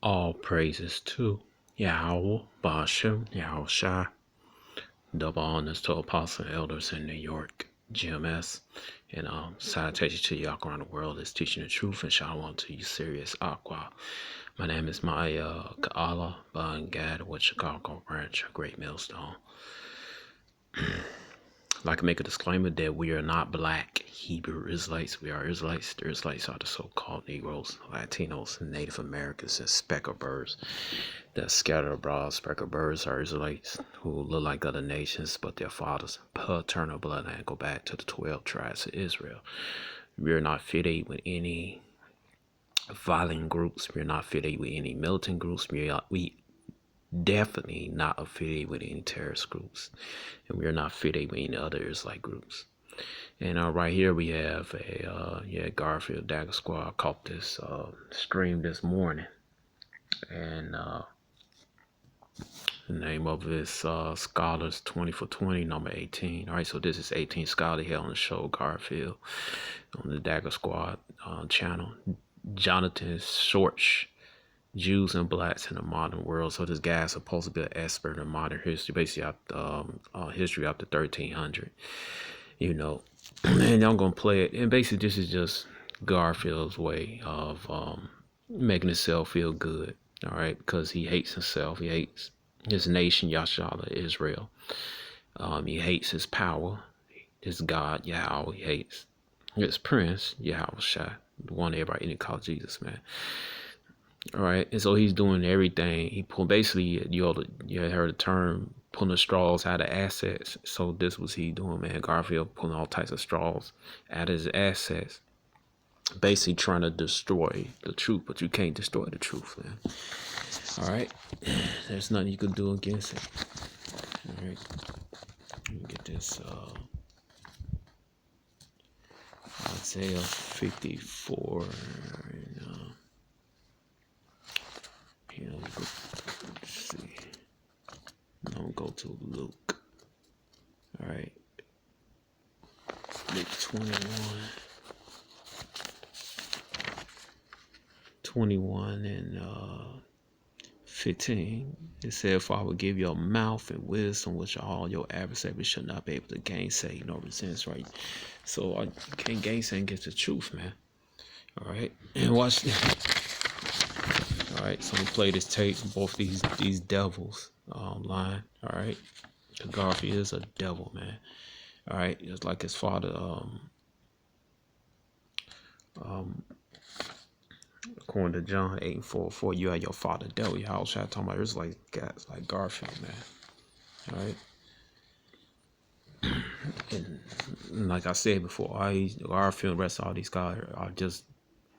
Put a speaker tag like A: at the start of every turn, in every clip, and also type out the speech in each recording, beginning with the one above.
A: All praises to Yahweh, Bashem, Yahushua. Double honors to Apostle and Elders in New York, GMS. And salutations to y'all around the world that's teaching the truth, and shalom to you, serious Aqua. My name is Maya Ka'ala, Bangad, with Chicago Ranch, a great millstone. I'd like to make a disclaimer that we are not black Hebrew Israelites. We are Israelites. The Israelites are the so-called Negroes, Latinos, and Native Americans, and speckled birds that scatter abroad. Speckled birds are Israelites who look like other nations, but their fathers' paternal bloodline go back to the 12 tribes of Israel. We are not affiliated with any violent groups. We are not affiliated with any militant groups. We definitely not affiliated with any terrorist groups, and we are not affiliated with any other Israelite groups. And right here we have a Garfield Dagger Squad caught this stream this morning, and the name of this Scholars 20 for 20, number 18. All right, so this is 18 Scholar here on the show Garfield on the Dagger Squad channel. Jonathan Shorch, Jews and blacks in the modern world. So this guy is supposed to be an expert in modern history, basically history up to 1300. You know, and I'm gonna play it. And basically, this is just Garfield's way of making himself feel good. All right, because he hates himself. He hates his nation, Yashala, Israel. He hates his power, his God, Yahweh. He hates his prince, Yahweh Shai, the one everybody calls Jesus, man. All right, and so he's doing everything. He pulled basically, you heard the term pulling the straws out of assets. So this was he doing, man. Garfield pulling all types of straws out of his assets, basically trying to destroy the truth. But you can't destroy the truth, man. All right, there's nothing you can do against it. All right, let me get this. Isaiah 54. Let's see. Don't go to Luke. All right. Luke 21 and 15. It said, "For I will give you a mouth and wisdom which all your adversaries shall not be able to gainsay nor resist." Right. So you can't gainsay against the truth, man. All right. And watch this. All right. So we play this tape. Both these devils line. All right. Garfield is a devil, man. All right, it's like his father. According to John 8:44, you are your father devil. How should I talk about? It's like guys like Garfield, man. All right, and like I said before, Garfield, and the rest of all these guys are just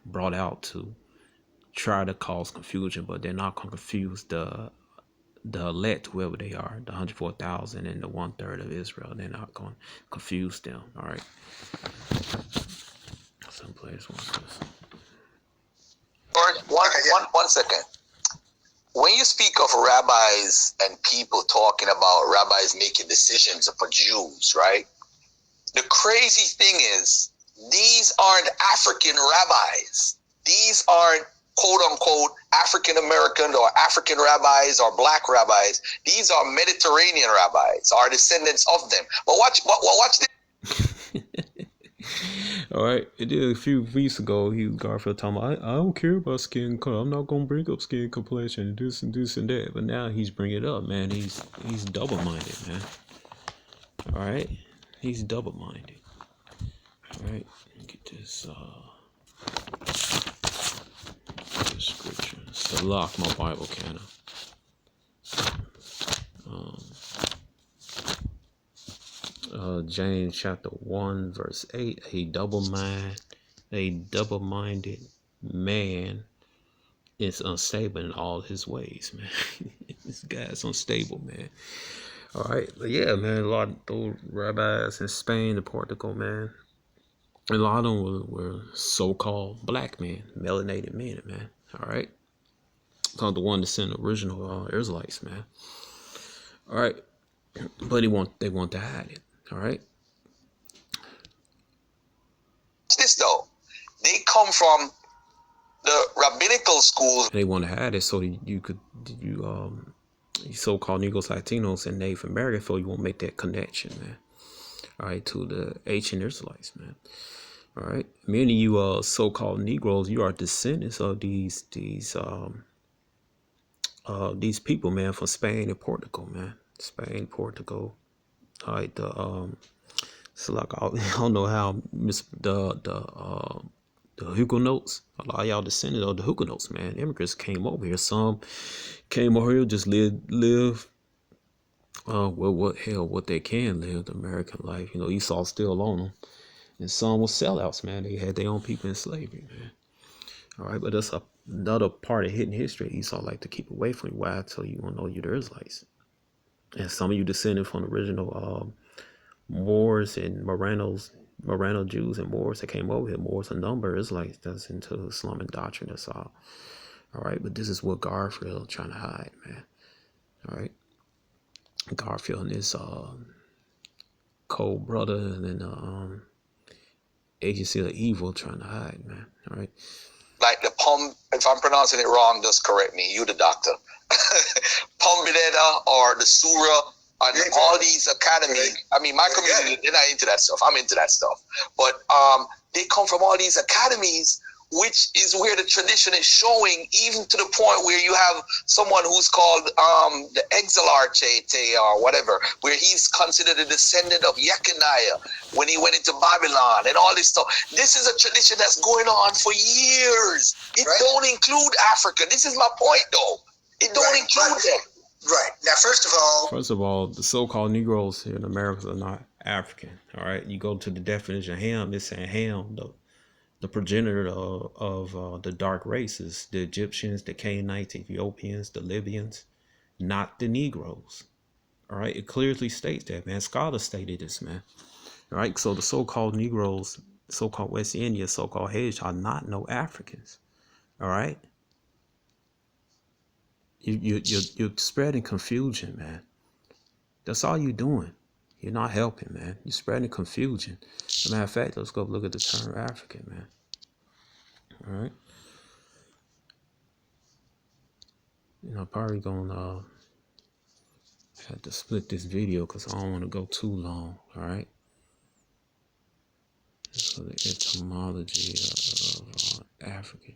A: brought out to try to cause confusion, but they're not gonna confuse the elect, whoever they are, the 104,000 and the 1/3 of Israel. They're not going to confuse them. All right. Someplace wants this.
B: One second. When you speak of rabbis and people talking about rabbis making decisions for Jews, right? The crazy thing is, these aren't African rabbis. These aren't quote unquote African American or African rabbis or black rabbis. These are Mediterranean rabbis, are descendants of them. But watch this.
A: All right, it did a few weeks ago. Garfield talking about, I don't care about skin color. I'm not gonna bring up skin complexion, this and that. But now he's bringing it up, man. He's double-minded, man. All right, he's double-minded. All right, get this scripture. Salak, my Bible canon. James chapter 1 verse 8. A double-minded man is unstable in all his ways, man. This guy's unstable, man. All right, but yeah, man, a lot of those rabbis in Spain and Portugal, man, a lot of them were so-called black men, melanated men, man. All right, called the one that sent the original Israelites, man. All right, but they want to hide it. All right.
B: This though, they come from The rabbinical schools.
A: They want to have it so that you so-called Negroes, Latinos, and Native Americans, so you won't make that connection, man. All right, to the ancient Israelites, man. All right, many of you so-called Negroes, you are descendants of these people, man, from Spain and Portugal, man. Spain, Portugal. All right, so like I don't know how the Huguenots, a lot of y'all descended of the Huguenots, man. Immigrants came over here. Some came over here just live what they can live the American life. You know, Esau still on them, and some were sellouts, man. They had their own people in slavery, man. All right, but that's another part of hidden history Esau like to keep away from you. Why? So you won't know you're the Israelites. And some of you descended from the original Moors and Moreno Jews and Moors that came over here. Moors, a number of Israelites that's into Islamic doctrine. That's all. All right, but this is what Garfield trying to hide, man. All right, Garfield and his cold brother, and then agency of evil trying to hide, man. All right.
B: Like the if I'm pronouncing it wrong, just correct me. You the doctor. Pombedetta or the Surah and all these academies. I mean, my community, they're not into that stuff. I'm into that stuff. But they come from all these academies, which is where the tradition is showing, even to the point where you have someone who's called the Exilarchete or whatever, where he's considered a descendant of Yekaniah when he went into Babylon and all this stuff. This is a tradition that's going on for years. It don't include Africa. This is my point, though. It don't include them.
C: Right. Now, first
A: of all, the so-called Negroes here in America are not African. All right. You go to the definition of Ham, it's saying Ham, the progenitor of the dark races, the Egyptians, the Canaanites, the Ethiopians, the Libyans, not the Negroes. All right. It clearly states that, man. Scholars stated this, man. All right. So the so-called Negroes, so-called West Indians, so-called Haitians are not no Africans. All right. You're spreading confusion, man. That's all you're doing. You're not helping, man. You're spreading confusion. As a matter of fact, let's go look at the term African, man. All right. You know, I'm probably gonna have to split this video because I don't want to go too long. All right. So the etymology of African.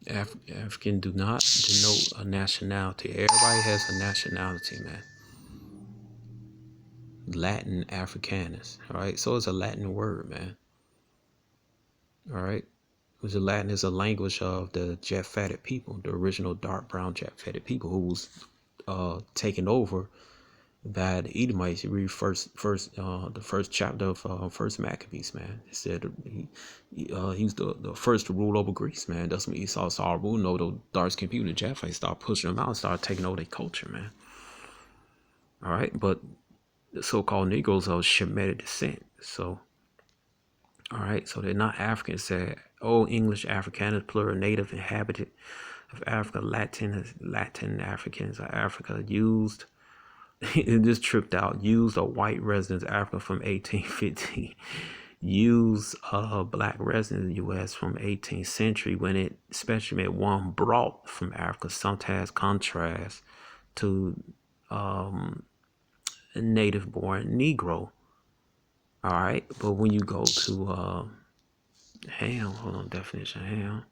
A: African do not denote a nationality. Everybody has a nationality, man. Latin Africanus. All right. So it's a Latin word, man. All right. Which Latin is a language of the Japhetic people, the original dark brown Japhetic people who was taken over by the Edomites. You read the first chapter of First Maccabees, man. It said he was the first to rule over Greece, man. That's when Esau saw rule. No, the dark skinned people, the Japhites, started pushing them out and started taking over their culture, man. All right, but the so-called Negroes are Shemitic descent, so. All right, so they're not Africans. Said Old English Afrikaners, plural, native inhabited of Africa, Latin Africans of Africa used. It just tripped out. Used a white residents of Africa from 1850. Used black residents of the U.S. from 18th century when it especially meant one brought from Africa. Sometimes contrast to a native-born Negro. All right, but when you go to ham, hold on, definition of ham.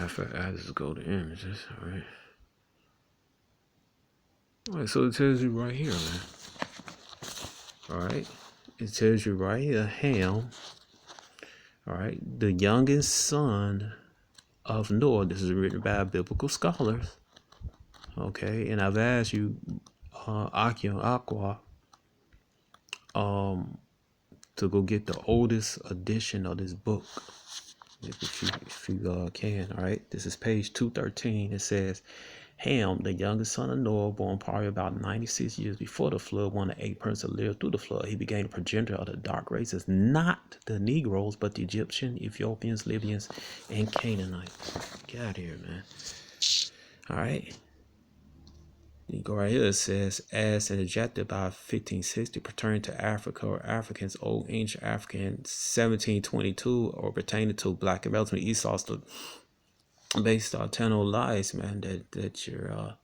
A: fact, I just go to images. All right. All right. So it tells you right here, man. All right. It tells you right here, Ham. All right. The youngest son of Noah. This is written by biblical scholars. Okay. And I've asked you, Aki and Aqua, to go get the oldest edition of this book. If you can. All right. This is page 213. It says, Ham, the youngest son of Noah, born probably about 96 years before the flood, one of the 8 persons that lived through the flood. He became the progenitor of the dark races, not the Negroes, but the Egyptian, Ethiopians, Libyans, and Canaanites. Get out of here, man. All right. You go right here. It says, as an adjective by 1560 pertaining to Africa or Africans, Old Ancient African, 1722, or pertaining to black and relatively Esau's based on 10 lies, man, that your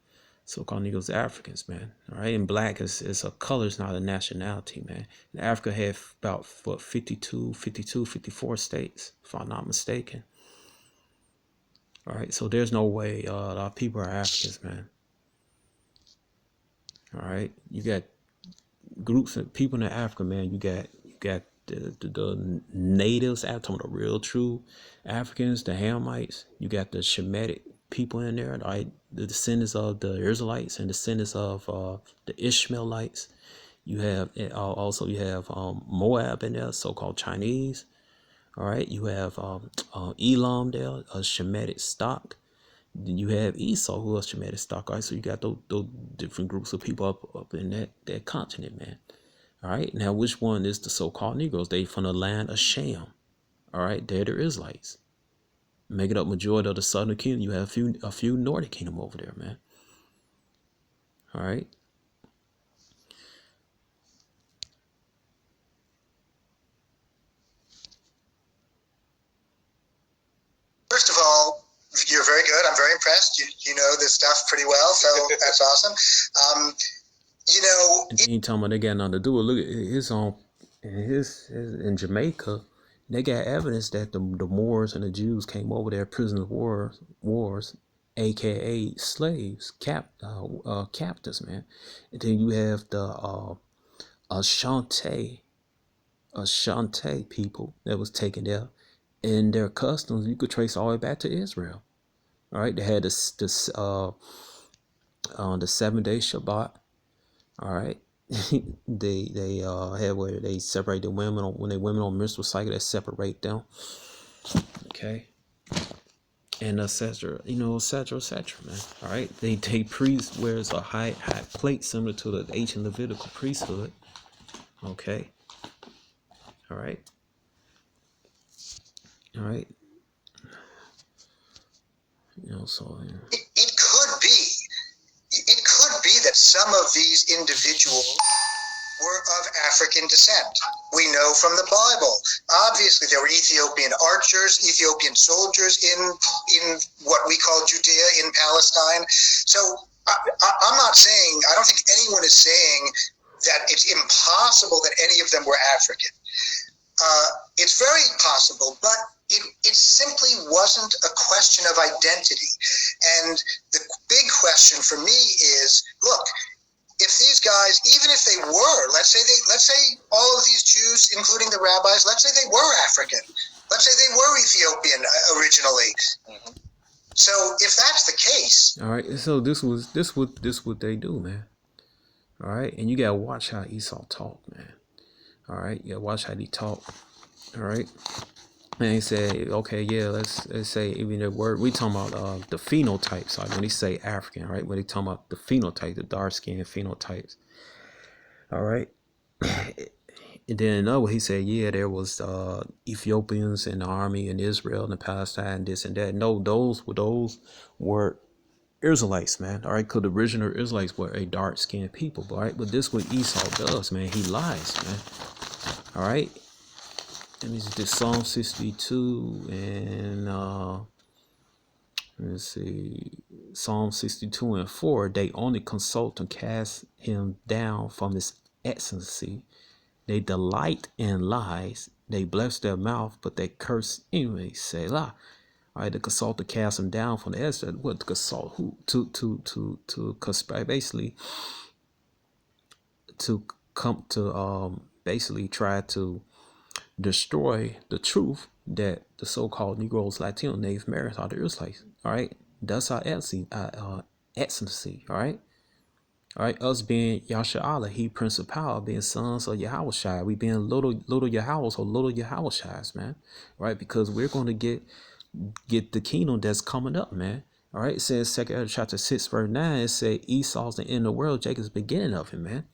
A: so-called Negroes Africans, man. All right, and black is a color, it's not a nationality, man. And Africa had about 54 states, if I'm not mistaken. All right, so there's no way our people are Africans, man. All right, you got groups of people in Africa, man. You got the natives, I'm talking about the real true Africans, the Hamites. You got the Shemitic people in there, right? The descendants of the Israelites and descendants of the Ishmaelites. You have also Moab in there, so-called Chinese. All right, you have Elam there, a Shemitic stock. Then you have Esau, who is Shemitic stock. All right, so you got those different groups of people up in that continent, man. All right, now which one is the so-called Negroes? They from the land of Shem. All right, they're the Israelites. Making up majority of the southern kingdom. You have a few northern kingdom over there, man. All right.
B: First of all, you're very good. I'm very impressed. You know this stuff pretty well, so that's awesome. You know,
A: And he talking about they got nothing to do with. Look at his in Jamaica. They got evidence that the Moors and the Jews came over there, prisoner of wars, aka slaves, captives, man. And then you have the Ashanti people that was taken there, and their customs you could trace all the way back to Israel. All right, they had the 7-day Shabbat. All right, they had where they separate the women when they women on menstrual cycle, they separate them. Okay, and etc. etc. Man. All right, they priest wears a high plate similar to the ancient Levitical priesthood. Okay. All right. All right. So
B: it could be that some of these individuals were of African descent. We know from the Bible. Obviously, there were Ethiopian archers, Ethiopian soldiers in what we call Judea in Palestine. So I'm not saying, I don't think anyone is saying that it's impossible that any of them were African. It's very possible, but it simply wasn't a question of identity. And the big question for me is, look, if these guys, even if they were, let's say all of these Jews, including the rabbis, let's say they were African, let's say they were Ethiopian originally. Mm-hmm. So if that's the case,
A: all right. So this what they do, man. All right, and you gotta watch how Esau talk, man. All right, you gotta watch how he talk. All right. And he said, okay, yeah, let's say even the word we talking about the phenotypes. Like when he say African, right? When he talking about the phenotype, the dark skin phenotypes. All right. And then another, he said, yeah, there was Ethiopians in the army in Israel and Palestine, this and that. No, those were Israelites, man. All right, because the original Israelites were a dark skinned people, all right. But this what Esau does, man. He lies, man. All right. Let me see, Psalm 62 and let's see, Psalm 62 and 4. They only consult and cast him down from his excellency. They delight in lies. They bless their mouth, but they curse anyway. Selah. All right, to consult to cast them down from the edge. What to consult who to basically to come to basically try to destroy the truth that the so-called Negroes, Latino, Native Americans are the Israelites. All right, that's our excellency. All right. All right, us being Yasha Allah, He Prince of Power, being sons of Yahweh Shai. We being little Yahwehs or little Yahweh Shais, man. Right, because we're going to get the kingdom that's coming up, man. All right, it says Second chapter 6, verse 9. It said Esau's the end of the world, Jacob's the beginning of it, man.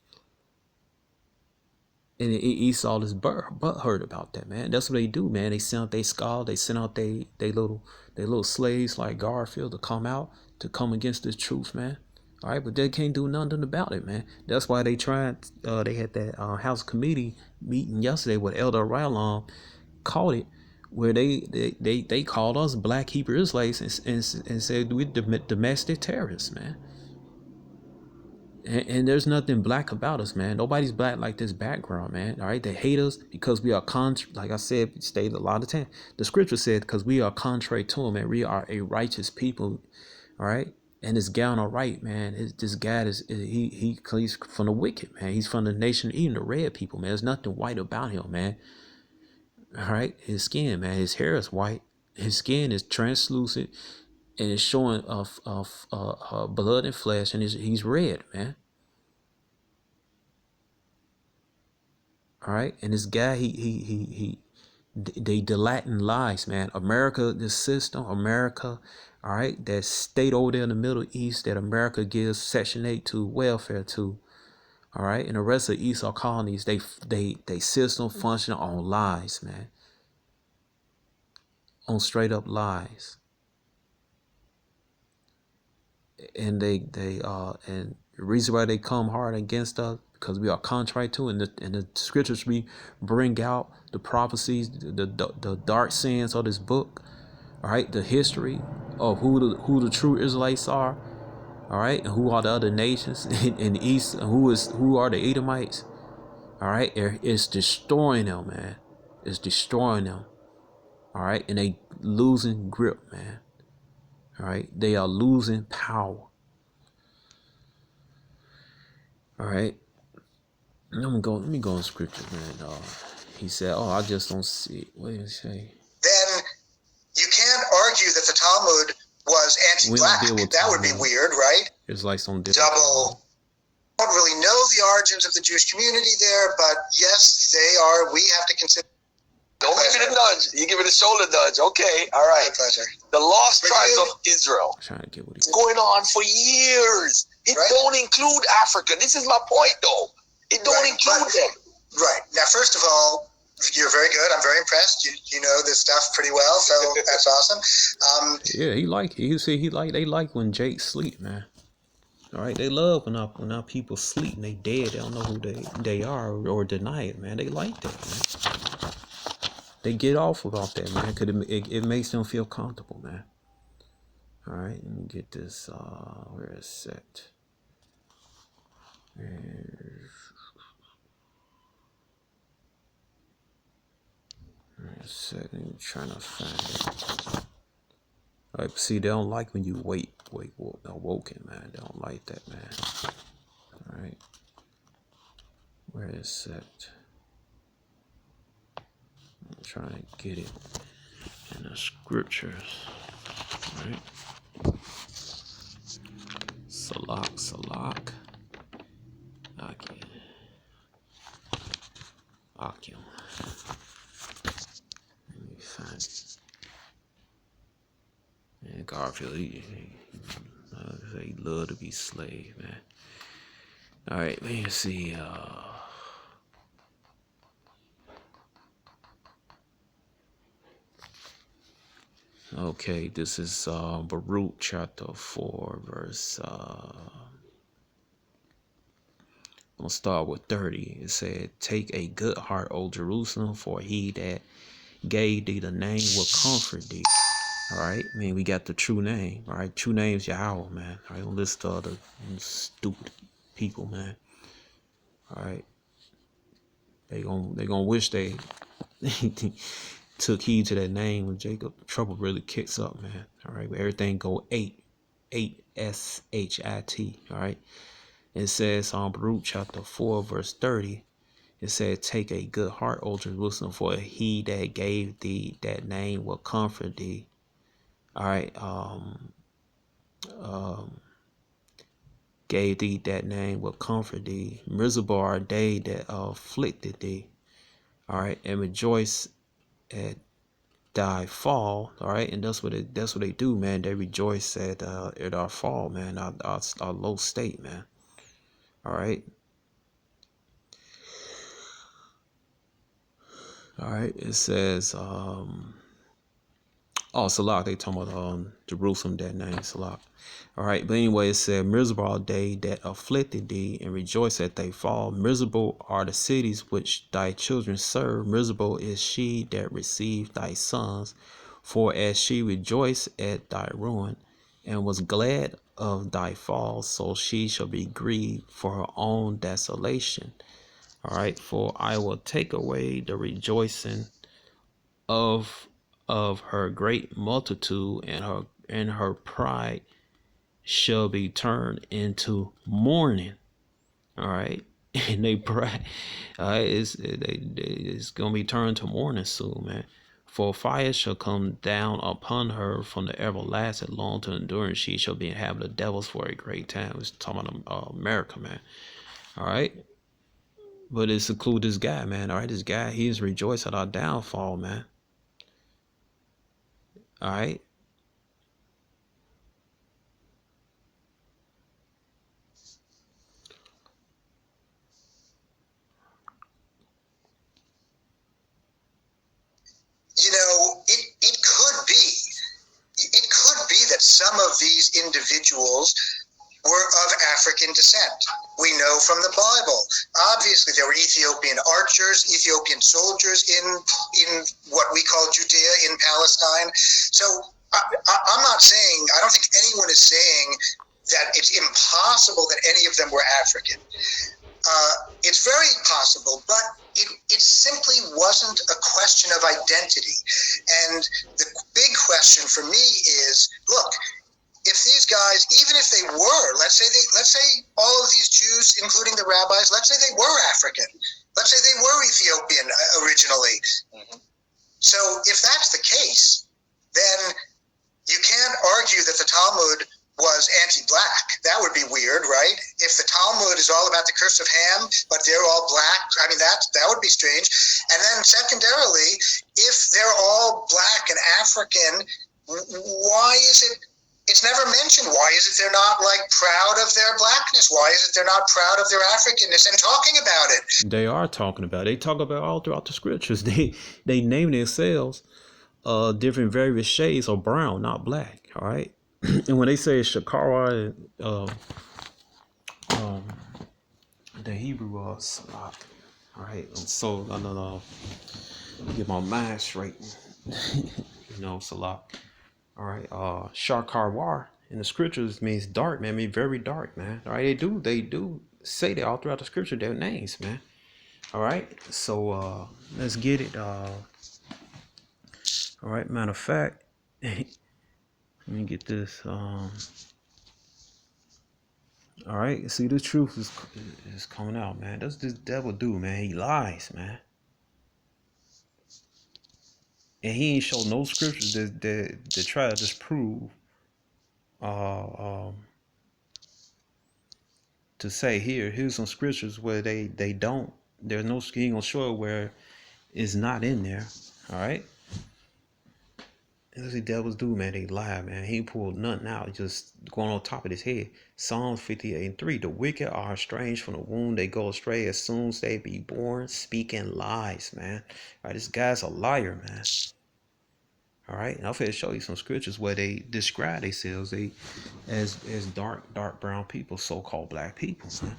A: And Esau is butt hurt about that, man. That's what they do, man. They send out their skull, they send out they little slaves like Garfield to come against this truth, man. All right, but they can't do nothing about it, man. That's why they tried. They had that House Committee meeting yesterday with Elder Rylan called it, where they called us Black Hebrew Israelites and said we're domestic terrorists, man. And there's nothing black about us, man. Nobody's black like this background, man. All right, they hate us because we are like I said, stated a lot of time. The scripture said, because we are contrary to him, and we are a righteous people. All right, and this guy on the right, man, this guy he's from the wicked, man. He's from the nation, even the red people, man. There's nothing white about him, man. All right, his skin, man, his hair is white. His skin is translucent, and it's showing of blood and flesh, and he's red, man. All right, and this guy, the Latin lies, man. America, this system, America, all right, that state over there in the Middle East that America gives Section 8 to welfare to, all right, and the rest of the Esau colonies, they system function on lies, man, on straight up lies, and and the reason why they come hard against us, because we are contrary to it. And the scriptures we bring out, the prophecies, the dark sins of this book, all right, the history of who the true Israelites are, all right, and who are the other nations in the east, and who are the Edomites, all right, it's destroying them, man. It's destroying them, all right, and they losing grip, man. All right, they are losing power. All right. Let me go in scripture, man. He said, "Oh, I just don't see it." What did he say?
B: Then you can't argue that the Talmud was anti-black. That would be weird, right?
A: It's like some
B: double. I don't really know the origins of the Jewish community there, but yes, they are. We have to consider. Don't give it a nudge. You give it a shoulder nudge. Okay, all right. My pleasure. The lost tribes of Israel.
A: I'm trying to get what
B: it's going on for years. It don't include Africa. This is my point, though. It don't include them. Right. Now, first of all, you're very good. I'm very impressed. You know this stuff pretty well, so that's awesome.
A: Yeah, they like when Jake sleep, man. All right, they love when our people sleep and they dead. They don't know who they are or deny it, man. They like that, man. They get off about that, man, because it makes them feel comfortable, man. All right, let me get this. Where is it? Wait a second, trying to find it. All right, see, they don't like when you awoken, man. They don't like that, man. All right, where is it? I'm trying to get it in the scriptures. All right, Salak, Akim. Let me find it. Man, Garfield, he love to be slave, man. All right, let me see. Okay, this is Baruch chapter 4, verse. I'm gonna start with 30. It said, "Take a good heart, O Jerusalem, for he that gave thee the name will comfort thee." All right, I mean, we got the true name. All right, true name's Yahweh, man. All right, don't listen to other stupid people, man. All right, they gonna wish they took heed to that name when Jacob, trouble really kicks up, man. All right, everything go eight shit. All right, it says on Baruch chapter 4 verse 30. It said, "Take a good heart, O Jerusalem, for he that gave thee that name will comfort thee." All right, gave thee that name will comfort thee. Miserable are they that afflicted thee. All right, and rejoice at thy fall. All right, and that's what they do, man. They rejoice at our fall, man, our low state, man. All right. All right. It says, Salak, they talking about Jerusalem, that name, Salak. All right, but anyway, it said, "Miserable are they that afflicted thee, and rejoice at thy fall. Miserable are the cities which thy children serve. Miserable is she that received thy sons. For as she rejoiced at thy ruin, and was glad of thy fall, so she shall be grieved for her own desolation. All right, for I will take away the rejoicing of her great multitude, and her pride shall be turned into mourning." All right, and they pride, all right, it's gonna be turned to mourning soon, man. "For fire shall come down upon her from the everlasting, long to endure, and she shall be inhabited of devils for a great time." It's talking about America, man. All right, but it's include this guy, man. All right, this guy, he is rejoiced at our downfall, man. All right.
B: It could be that some of these individuals were of African descent. We know from the Bible. Obviously, there were Ethiopian archers, Ethiopian soldiers in what we call Judea, in Palestine. So I'm not saying, I don't think anyone is saying that it's impossible that any of them were African. It's very possible, but it simply wasn't a question of identity. And the big question for me is, look, if these guys, even if they were, let's say all of these Jews, including the rabbis, let's say they were African, let's say they were Ethiopian originally. Mm-hmm. So if that's the case, then you can't argue that the Talmud was anti-black. That would be weird, right? If the Talmud is all about the curse of Ham, but they're all black, I mean, that would be strange. And then secondarily, if they're all black and African, why is it, it's never mentioned, why is it they're not like proud of their blackness? Why is it they're not proud of their Africanness and talking about it?
A: They are talking about it. They talk about it all throughout the scriptures. They name themselves different various shades of brown, not black. All right. And when they say Shakara, the Hebrew Salak. All right. So I don't know. Get my mind straight. Salak. All right. Shakarwar in the scriptures means dark, man. Mean very dark, man. All right. They do say that all throughout the scripture, their names, man. All right. So let's get it. All right. Matter of fact, let me get this. All right. See, the truth is coming out, man. That's this devil do, man. He lies, man. And he ain't show no scriptures that try to disprove to say here's some scriptures where they don't, there's no, he ain't gonna show it where it's not in there. All right. That's what devils do, man. They lie, man. He ain't pulled nothing out, just going on top of his head. Psalms 58:3. "The wicked are estranged from the womb. They go astray as soon as they be born, speaking lies," man. All right, this guy's a liar, man. All right, and I'm going to show you some scriptures where they describe themselves as dark brown people, so-called black people, man.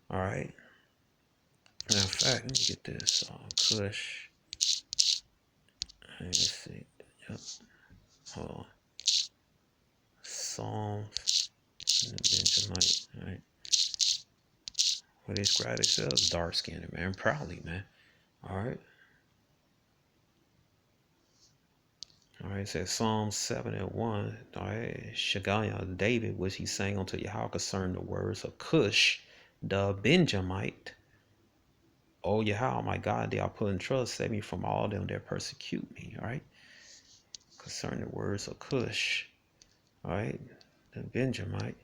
A: All right. Matter of fact, let me get this Kush. Let's see. Yep. Hold on. Psalms and Benjamite. All right. Where they describe themselves dark skinned, man. Proudly, man. All right. All right, it says Psalm 7:1. All right, Shagaya, David, which he sang unto Yahweh concerning the words of Cush, the Benjamite. Oh Yahweh, my God, they are put in trust, save me from all them that persecute me. All right, concerning the words of Cush. All right, the Benjamite.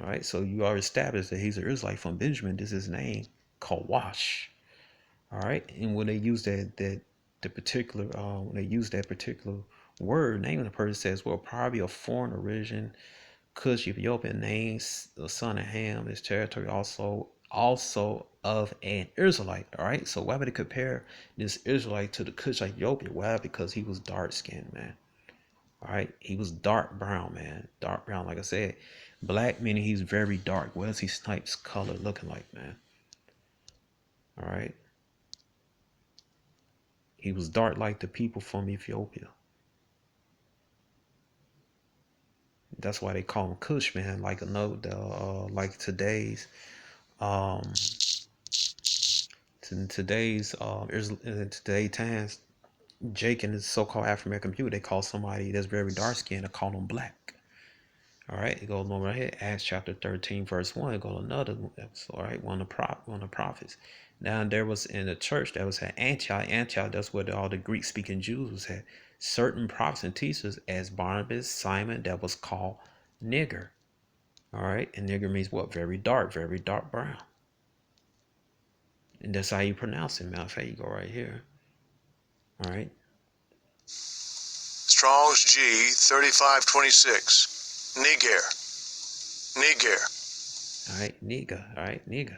A: All right, so you already established that he's an Israelite from Benjamin. This is his name, Kawash. All right, and when they use that the particular when they use that particular word, naming the person says, well, probably a foreign origin, Cush, Ethiopian names the son of Ham, his territory also of an Israelite. All right, so why would they compare this Israelite to the Cushite Ethiopian? Why? Because he was dark skinned, man. All right, he was dark brown, man. Dark brown, like I said. Black meaning he's very dark. What is he Snipes color looking like, man? All right. He was dark like the people from Ethiopia. That's why they call him Kush, man. Like like today's in today's times, Jake and his so-called African American people, they call somebody that's very dark skinned, they call them black. All right, it goes on right here, Acts chapter 13, verse 1. It goes another episode, all right, one of the prophets. Now there was in the church that was at Antioch, that's where all the Greek speaking Jews was at. Certain prophets and teachers as Barnabas, Simon, that was called nigger. All right, and nigger means what? Very dark brown. And that's how you pronounce it. Matter of fact, you go right here. All right.
B: Strong's G 3526. Niger.
A: All right, nigga. All right, nigga.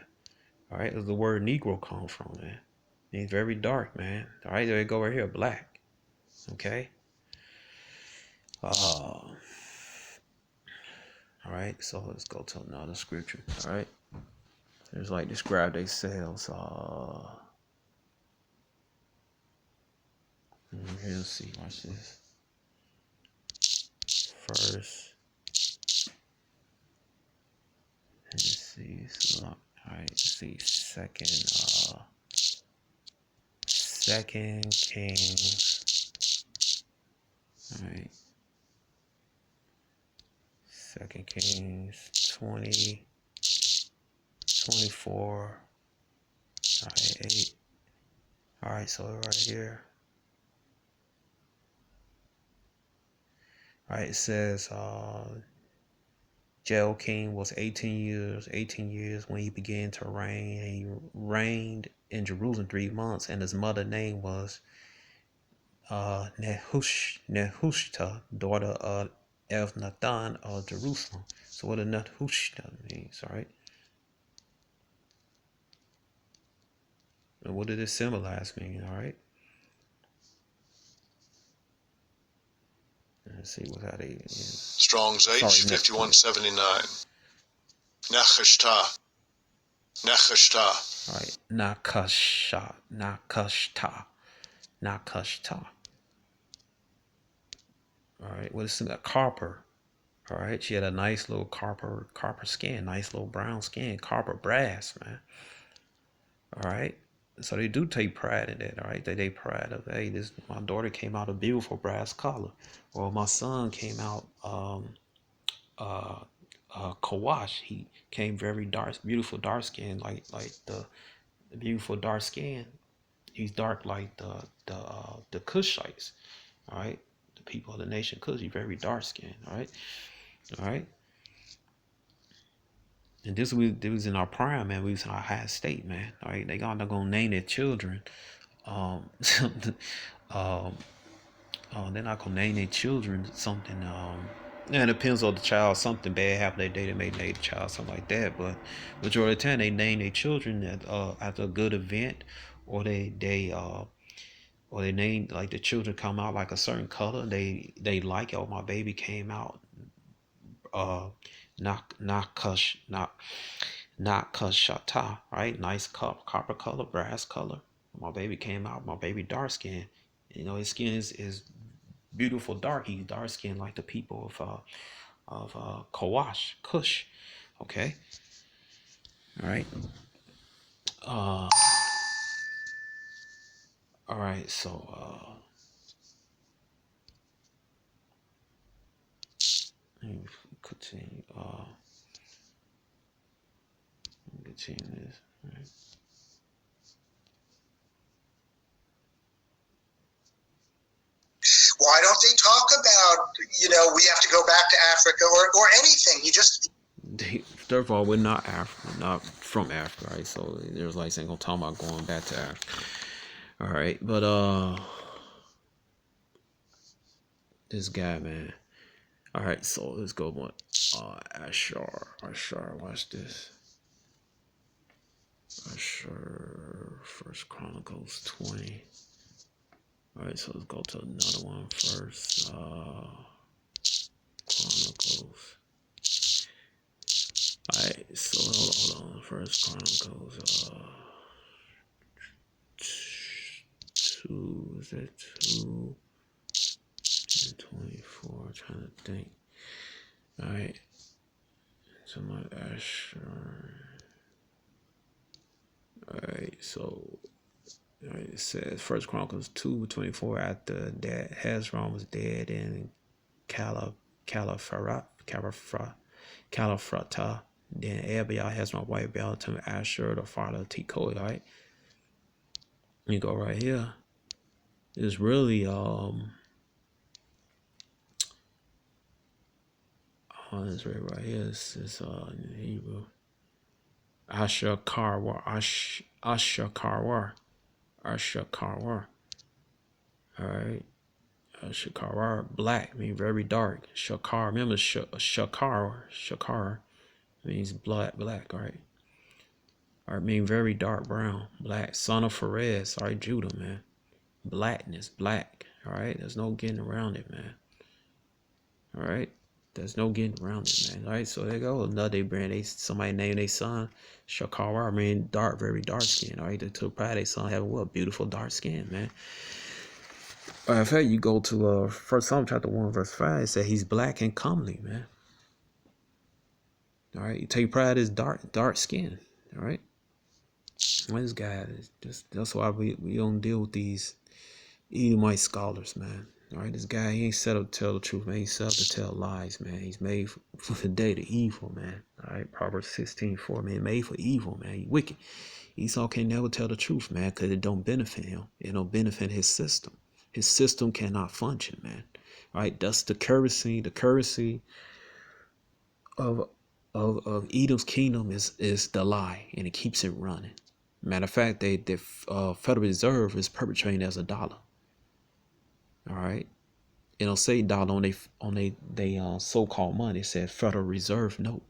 A: All right, that's the word Negro come from, man. He's very dark, man. All right, there you go right here, black. Okay. All right, so let's go to another scripture. All right. There's like describe themselves. Let's see. Watch this. First. Let's see. So, all right. Let's see. Second Kings. All right. Second Kings 20, 24. All right, 8. All right, so right here. All right, it says Jehoiakim was 18 years when he began to reign. And he reigned in Jerusalem 3 months, and his mother name was Nehushta, daughter of Elnathan of Jerusalem. So what does Nehushta means, all right? And what did it symbolize mean, all right? Let's see what how they.
B: Strong's H 5179. Nechashta.
A: All right, Nakashta. All right, what is that? Copper. All right, she had a nice little copper skin, nice little brown skin, copper brass, man. All right, so they do take pride in that. All right, they take pride of, hey, this my daughter came out a beautiful brass color, or my son came out Kawash. He came very dark, beautiful dark skin, like the beautiful dark skin. He's dark like the Kushites. All right, the people of the nation Kush. He's very dark skinned. All right. And this was in our prime, man. We was in our high state, man. All right, they're gonna name their children. Something. They're not gonna name their children something. Yeah, it depends on the child. Something bad happened that day, they may name the child something like that. But majority of the time, they name their children after a good event, or or they name like the children come out like a certain color. They like, oh, my baby came out not kashata, right? Nice copper color, brass color. My baby came out, my baby dark skin. You know, his skin is beautiful dark. He's dark skinned like the people of Kawash, Kush. Okay. All right. All right, so Continue. Continue this. Right.
B: Why don't they talk about, we have to go back to Africa or anything? You just...
A: First of all, we're not Africa, not from Africa, right? So there's like ain't gonna talk about going back to Africa. All right, but this guy, man. All right, so let's go one. Ashar, watch this. Ashar, First Chronicles 20. All right, so let's go to another one first. Chronicles. All right, so hold on. First Chronicles. 2, is that 2 and 24? Trying to think. All right, so my Asher. All right, so it says First Chronicles 2:24. After that, Hezron was dead in Caliphrata. Then Abiah, Hezron's wife, bound to Asher, the father of Tekoa. Right, you go right here. It's really it's right here. It's in Hebrew. Asher Karwar. All right. Shakar, black, mean very dark. Shakar, remember Shakar means black, all right. All right, mean very dark brown, black. Son of Pharez, all right, Judah, man. Blackness, black, all right. There's no getting around it, man. All right, there's no getting around it, man. All right, so there you go. Another brand, somebody named their son Shakar, I mean dark, very dark skin. All right, they took pride their son having what beautiful dark skin, man. In fact, you go to First Psalm chapter 1 verse 5. It said he's black and comely, man. All right, you take pride in his dark skin. All right, this guy is just that's why we don't deal with these Edomite scholars, man. All right, this guy he ain't set up to tell the truth, man. He's set up to tell lies, man. He's made for the day to evil, man. All right, Proverbs 16:4, man. Made for evil, man. He wicked. Esau can never tell the truth, man, because it don't benefit him. It don't benefit his system. His system cannot function, man. All right, that's the currency. The currency of Edom's kingdom is the lie, and it keeps it running. Matter of fact, the Federal Reserve is perpetrating as a dollar. All right, it don't say dollar on they so-called money. It said Federal Reserve note.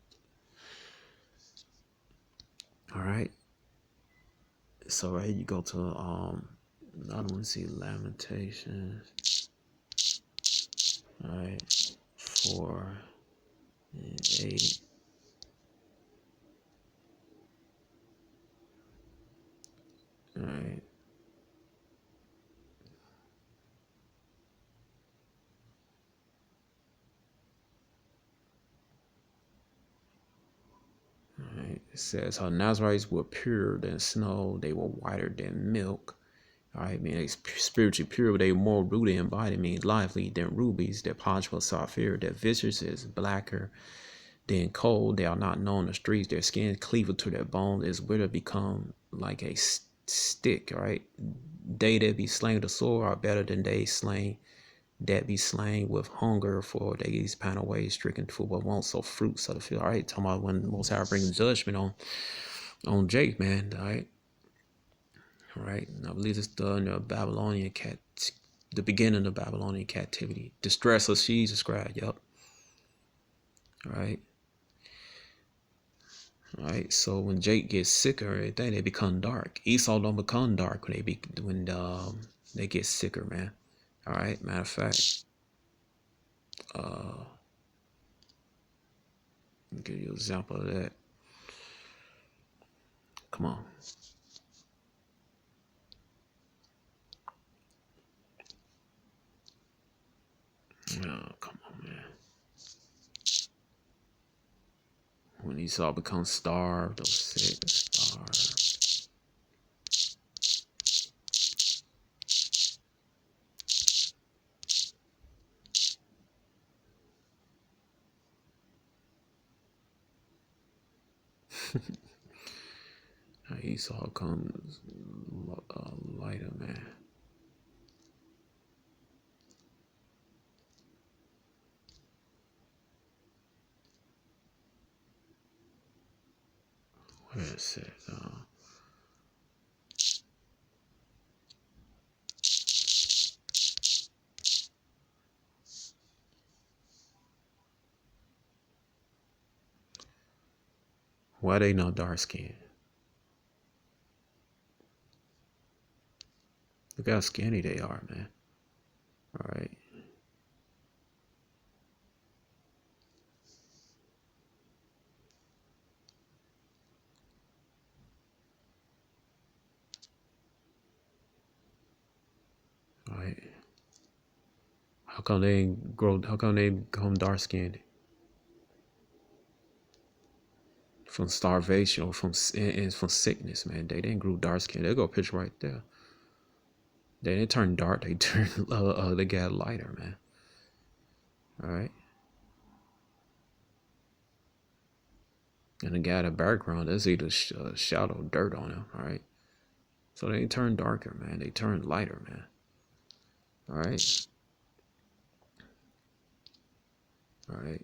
A: All right, so right here you go to I don't want to see Lamentations. All right, 4 and 8. All right. All right. It says her Nazarites were purer than snow. They were whiter than milk. All right, mean they spiritually pure, they more rooted in body, means lively than rubies. Their polish was sapphire. Their visage is blacker than coal. They are not known in the streets. Their skin cleaved to their bones is withered, become like a stick. All right, they that be slain with the sword are better than they slain that be slain with hunger, for they pine away, stricken food, but won't so fruits of the field. All right, talking about when the Most High brings judgment on Jake, man. All right. All right, and I believe it's the Babylonian the beginning of Babylonian captivity. Distress of she's described. Yep. All right. All right. So when Jake gets sicker, everything they become dark. Esau don't become dark when they get sicker, man. All right. Matter of fact, I'll give you an example of that. Come on. Oh, come on, man. When Esau becomes starved or sick or starved. Esau comes lighter, man. Where is it? Why they not dark skinned? Look how skinny they are, man. All right. All right. How come they ain't grow? How come they become dark skinned? From starvation or from sickness, man. They didn't grow dark skin. They go a picture right there. They didn't turn dark. They turned. They got lighter, man. All right. And the guy in the background, there's either shadow, dirt on him. All right. So they ain't turned darker, man. They turned lighter, man. All right. All right.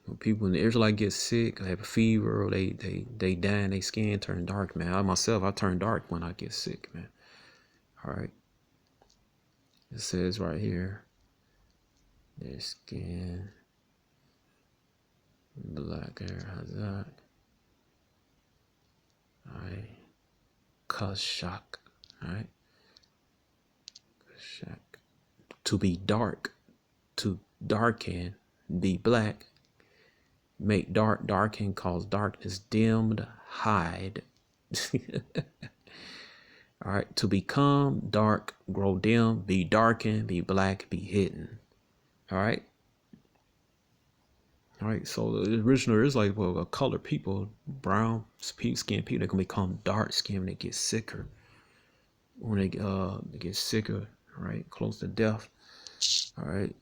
A: When people in the Israelite get sick, have a fever, or they die and they skin turn dark, man. I myself, I turn dark when I get sick, man. All right. It says right here, their skin black hair, hazak. All right. Kashak. All right. Kashak. To be dark. To darken. Be black. Make dark. Darken. Cause darkness. Dimmed. Hide. All right. To become dark. Grow dim. Be darkened. Be black. Be hidden. All right. All right. So the original is like, well, colored people, brown skin people, they're going to become dark skin when they get sicker. When they get sicker, right? Close to death. All right.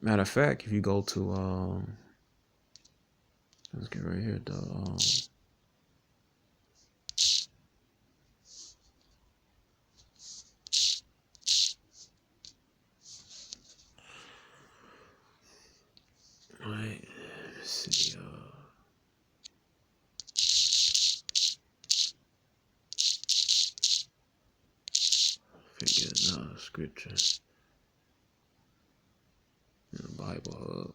A: Matter of fact, if you go to let's get right here the right, let's see forget another scripture in the Bible Hub.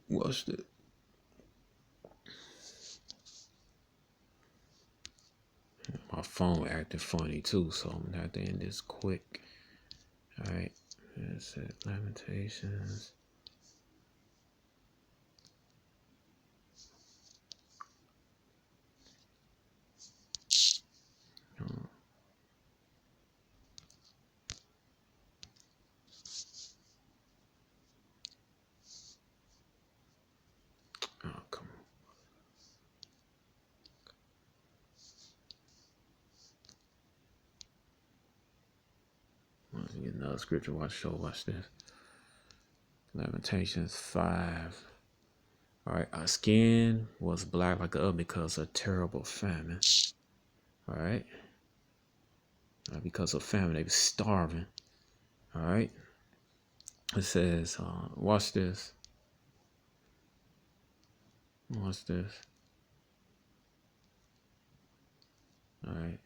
A: What's the my phone acting funny too, so I'm gonna have to end this quick. All right, that's it. Lamentations. Oh, come on. Let's get another scripture. Watch this. Lamentations 5. All right, our skin was black like the oven because of terrible famine. All right, because of famine, they were starving. All right, it says, watch this. Watch this. All right.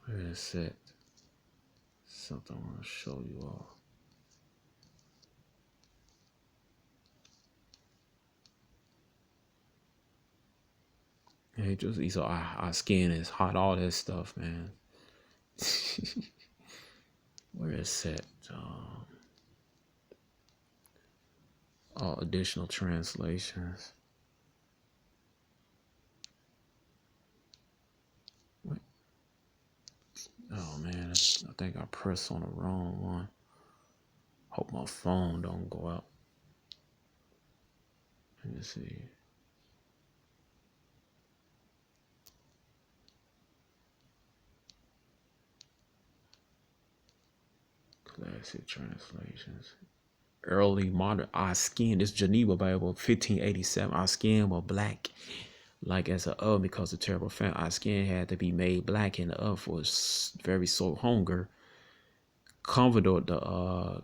A: Where is it? Something I want to show you all. Hey, just so our skin is hot, all this stuff, man. Where is it? All additional translations. What? Oh man, I think I pressed on the wrong one. Hope my phone don't go out. Let me see. Classic translations. Early modern. Our skin. This Geneva Bible, 1587. Our skin was black, like as a oven, because of terrible famine. Our skin had to be made black in the oven for very sore hunger. Commodore, the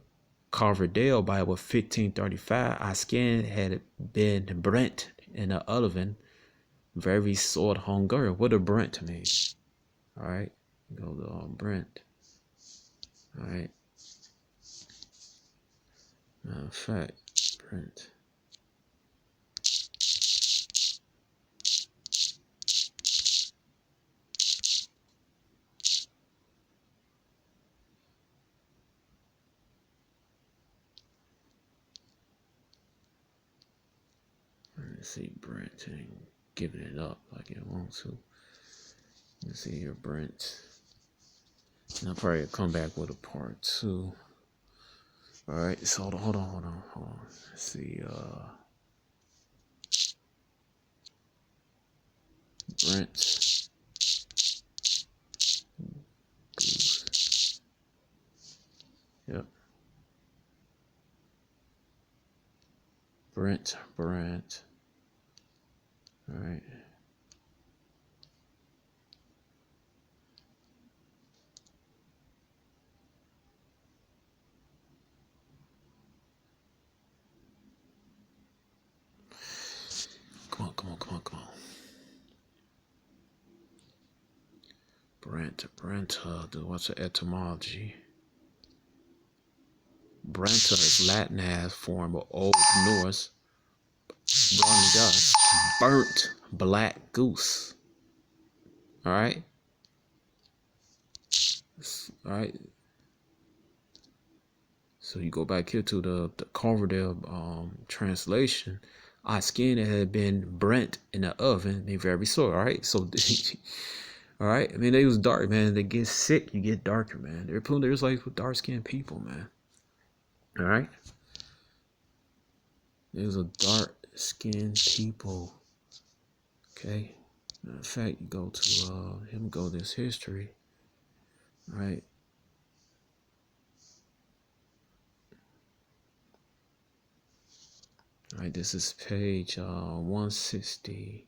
A: Carverdale Bible, 1535. Our skin had been burnt in the oven, very sore hunger. What a burnt mean? All right, go to burnt. All right. Matter of fact, burnt. Let's see, Brent ain't giving it up like it wants to. Let's see here, Brent. And I'll probably come back with a part 2. All right, so hold on. Let's see, Brent. Goose. Yep. Brent. All right. Come on. Brent, what's the etymology? Brenta is Latin as form of Old Norse, burnt black goose. All right. So you go back here to the Coverdale translation. Our skin had been burnt in the oven, made very sore. All right. So, all right. I mean, they was dark, man. They get sick, you get darker, man. There's like dark skinned people, man. All right. There's a dark skinned people. Okay. Matter of fact, you go to this history. All right. All right, this is page 160.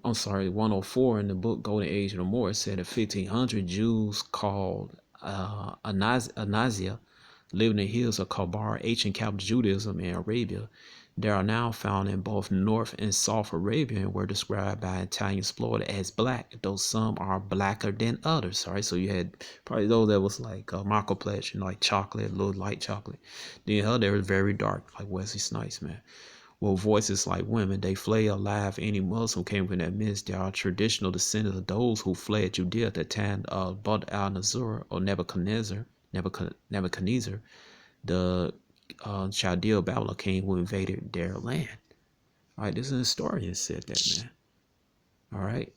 A: I'm sorry, 104 in the book Golden Age of the Moor. It said in 1500, Jews called Anazia lived in the hills of Kabar, ancient capital Judaism in Arabia. They are now found in both North and South Arabia and were described by Italian explorers as black, though some are blacker than others. All right, so you had probably those that was like Marco Pledge, like chocolate, a little light chocolate. Then they were very dark, like Wesley Snipes, man. With voices like women, they flay alive any Muslim came from their midst. They are traditional descendants of those who fled Judea at the time of Bud al-Nazir or Nebuchadnezzar, the Chaldeo Babylon king who invaded their land. All right, this is a historian said that, man. All right,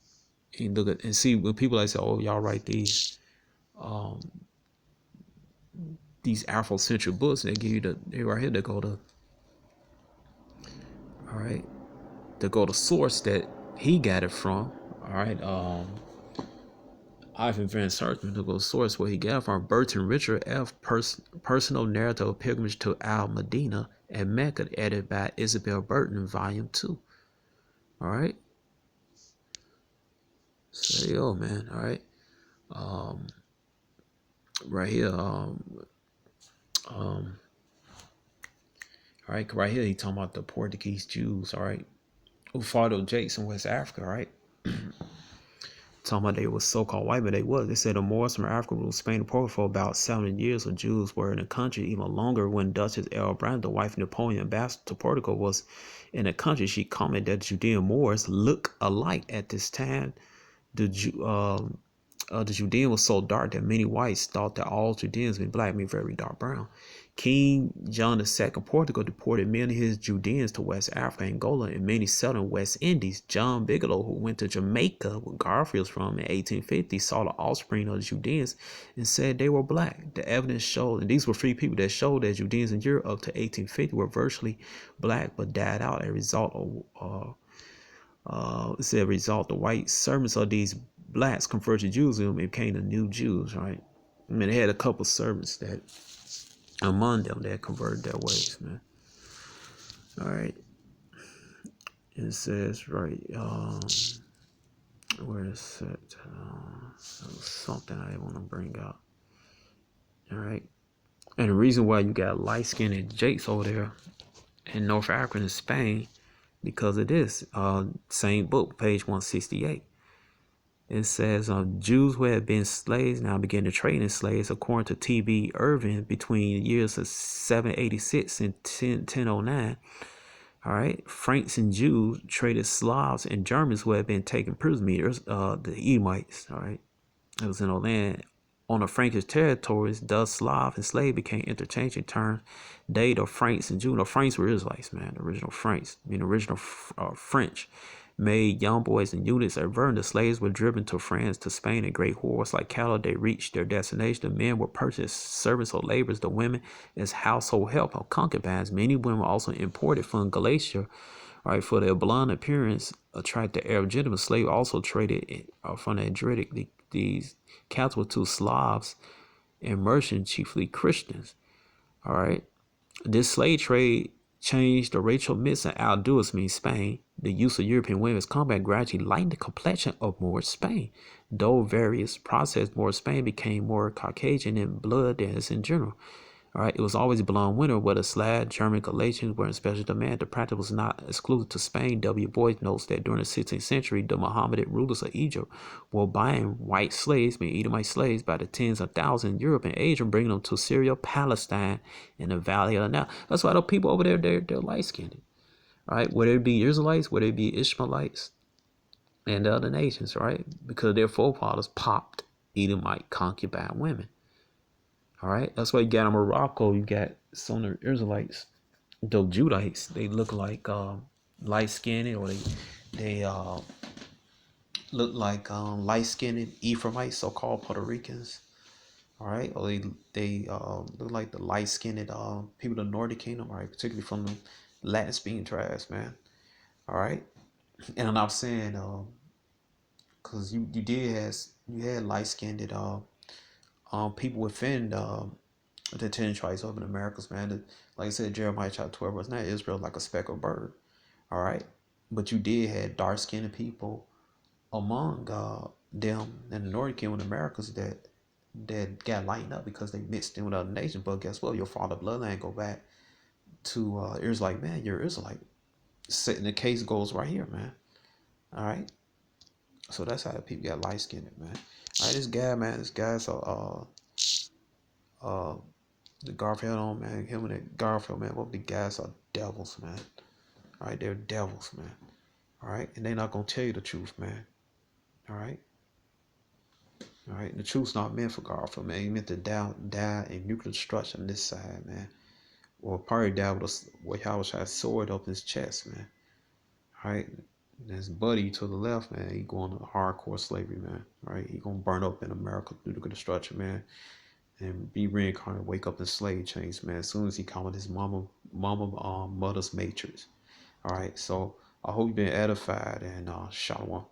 A: and look at and see when people like say, "Oh, y'all write these Afrocentric books," they give you they right here. They go to, all right, they go to source that he got it from. All right, Ivan Van Sertima to go source where he got it from. Burton Richard F. Personal Narrative of Pilgrimage to Al Medina and Mecca, edited by Isabel Burton, Volume 2. All right. So, yo, man. All right. Right here. All right, he talking about the Portuguese Jews. All right. Who fought those Jakes in West Africa. All right. Talking about they were so-called white, but they was. They said the Moors from Africa ruled Spain and Portugal for about 70 years. The Jews were in the country even longer. When Duchess Brand, the wife of Napoleon, ambassador to Portugal, was in the country, she commented that Judean Moors look alike at this time. The Judean was so dark that many whites thought that all Judeans were black, mean very dark brown. King John II Portugal deported many of his Judeans to West Africa, Angola, and many southern West Indies. John Bigelow, who went to Jamaica, where Garfield's from in 1850, saw the offspring of the Judeans and said they were black. The evidence showed, and these were free people that showed that Judeans in Europe up to 1850 were virtually black but died out as a result of the white servants of these blacks converted to Judaism and became the new Jews, right? I mean, they had a couple servants that among them that converted their ways, man. All right. It says right, where is it? Something I want to bring up. All right. And the reason why you got light skinned Jakes over there in North Africa and Spain, because of this. Same book, page 168. It says Jews who had been slaves now began to trade in slaves, according to T.B. Irving, between the years of 786 and 1009. All right, Franks and Jews traded Slavs and Germans who had been taken prisoners, the Edomites. All right, it was in a land on the Frankish territories. Thus, Slav and slave became interchanging terms. They, the Franks and Jews, the Franks were Israelites, man. The original Franks, I mean, the original French, made young boys and youths averting. The slaves were driven to France, to Spain in great hordes. Like cattle, they reached their destination. The men were purchased servants or laborers, the women as household help or concubines. Many women were also imported from Galatia, all right, for their blonde appearance, attracted Arab gentlemen. Slaves also traded from the Adriatic. These captives to Slavs and merchants, chiefly Christians. All right, this slave trade changed the racial mix in Al-Andalus, means Spain. The use of European women as combat gradually lightened the complexion of Moorish Spain. Though various processed, Moorish Spain became more Caucasian in blood than in general. All right, it was always a blonde winter, whether Slav, German, Galatians were in special demand. The practice was not exclusive to Spain. W. Boyd notes that during the 16th century, the Mohammedan rulers of Egypt were buying white slaves, meaning Edomite slaves, by the tens of thousands in Europe and Asia, bringing them to Syria, Palestine, and the Valley of the Nile. That's why the people over there, they're light-skinned. Right, whether it be Israelites, whether it be Ishmaelites, and the other nations, right? Because their forefathers popped Edomite concubine women. All right, that's why you got in Morocco, you got some of the Israelites, the Judites. They look like light skinned, or they look like light skinned Ephraimites, so called Puerto Ricans. All right, or they look like the light skinned people of the Nordic Kingdom, all right, particularly from the Latin speaking tribes, man. All right, and I'm saying, cause you had light skinned people within the 10 tribes of the Americas, man. Like I said, Jeremiah chapter 12 was not Israel like a speckled bird. All right. But you did have dark skinned people among them in the Northern Kingdom of the Americas that got lightened up because they mixed in with other nations. But guess what? Your father bloodline go back to Israelite, man. You're Israelite. Setting the case goes right here, man. All right. So that's how the people got light skinned, man. All right, this guy, man, this guy's uh the Garfield on, man, him and that Garfield, man, both the guys are devils, man. All right, they're devils, man. All right, and they're not gonna tell you the truth, man. All right, all right. The truth's not meant for Garfield, man. He meant to die in nuclear destruction on this side, man. Or probably die with how was a sword up his chest, man. All right. And his buddy to the left, man, he going to hardcore slavery, man. All right, he gonna burn up in America through the destruction, man, and be reincarnated, wake up in slave chains, man. As soon as he come with his mother's matrix. All right, so I hope you've been edified, and shalom.